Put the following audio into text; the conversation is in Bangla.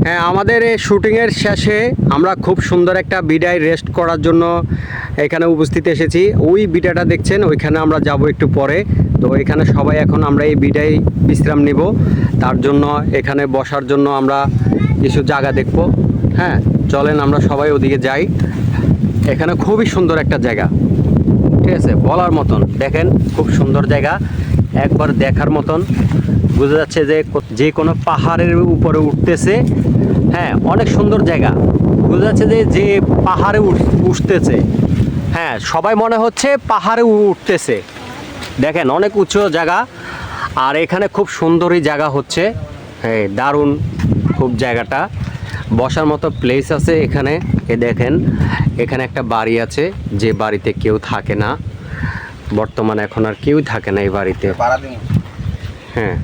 হ্যাঁ, আমাদের এই শুটিংয়ের শেষে আমরা খুব সুন্দর একটা বিডায় রেস্ট করার জন্য এখানে উপস্থিত এসেছি। ওই বিডাটা দেখছেন, ওইখানে আমরা যাব একটু পরে। তো এখানে সবাই এখন আমরা এই বিডায় বিশ্রাম নিব। তার জন্য এখানে বসার জন্য আমরা কিছু জায়গা দেখব। হ্যাঁ, চলেন আমরা সবাই ওদিকে যাই। এখানে খুবই সুন্দর একটা জায়গা, ঠিক আছে, বলার মতন। দেখেন খুব সুন্দর জায়গা, একবার দেখার মতন। বোঝা যাচ্ছে যে যে কোনো পাহাড়ের উপরে উঠতেছে। হ্যাঁ, অনেক সুন্দর জায়গা। বোঝা যাচ্ছে যে যে পাহাড়ে উঠতেছে। হ্যাঁ, সবাই মনে হচ্ছে পাহাড়ে উঠতেছে। দেখেন অনেক উঁচু জায়গা, আর এখানে খুব সুন্দরই জায়গা হচ্ছে। হ্যাঁ, দারুণ খুব জায়গাটা। বসার মতো প্লেস আছে এখানে। এ দেখেন, এখানে একটা বাড়ি আছে, যে বাড়িতে কেউ থাকে না বর্তমানে, এখন আর কেউই থাকে না এই বাড়িতে। হ্যাঁ,